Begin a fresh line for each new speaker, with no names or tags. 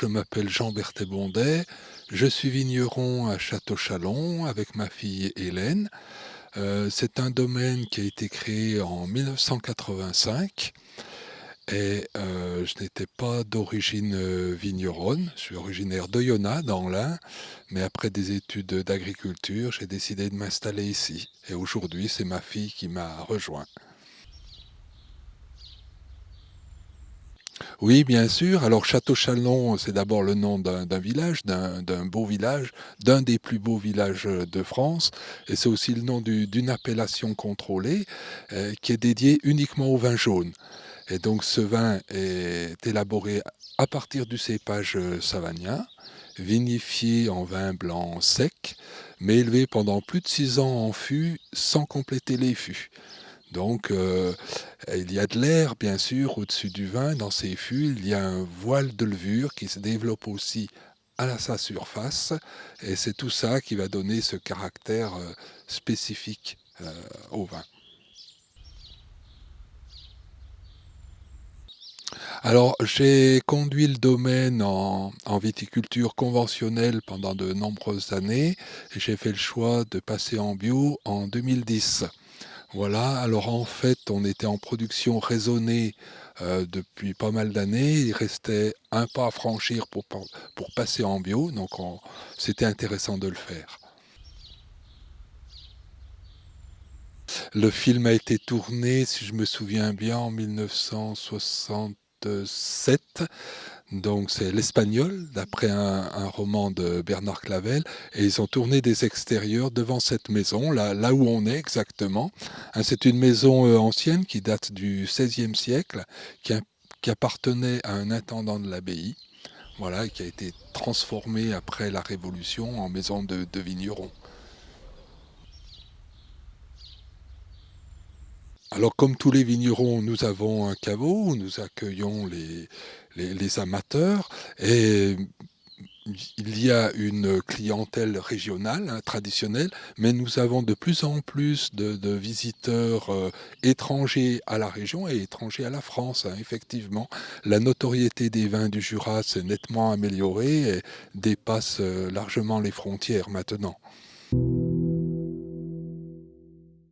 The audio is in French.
je m'appelle Jean-Berthet Bondet, je suis vigneron à Château-Chalon avec ma fille Hélène. C'est un domaine qui a été créé en 1985 et je n'étais pas d'origine, vigneronne. Je suis originaire d'Oyonnax dans l'Ain, mais après des études d'agriculture, j'ai décidé de m'installer ici et aujourd'hui, c'est ma fille qui m'a rejoint. Oui, bien sûr. Alors Château-Chalon, c'est d'abord le nom d'un village, d'un beau village, d'un des plus beaux villages de France, et c'est aussi le nom d'une appellation contrôlée qui est dédiée uniquement au vin jaune. Et donc ce vin est élaboré à partir du cépage savagnin, vinifié en vin blanc sec, mais élevé pendant plus de 6 ans en fût sans compléter les fûts. Donc, il y a de l'air, bien sûr, au-dessus du vin. Dans ces fûts, il y a un voile de levure qui se développe aussi à sa surface. Et c'est tout ça qui va donner ce caractère spécifique au vin. Alors, j'ai conduit le domaine en viticulture conventionnelle pendant de nombreuses années et j'ai fait le choix de passer en bio en 2010. Voilà, alors en fait, on était en production raisonnée depuis pas mal d'années. Il restait un pas à franchir pour passer en bio, donc c'était intéressant de le faire. Le film a été tourné, si je me souviens bien, en 1967. Donc c'est l'Espagnol, d'après un roman de Bernard Clavel, et ils ont tourné des extérieurs devant cette maison, là où on est exactement. Hein, c'est une maison ancienne qui date du XVIe siècle, qui, a- qui appartenait à un intendant de l'abbaye, voilà, et qui a été transformée après la Révolution en maison de vigneron. Alors, comme tous les vignerons, nous avons un caveau où nous accueillons les amateurs et il y a une clientèle régionale, hein, traditionnelle, mais nous avons de plus en plus de visiteurs étrangers à la région et étrangers à la France, hein. Effectivement, la notoriété des vins du Jura s'est nettement améliorée et dépasse largement les frontières maintenant.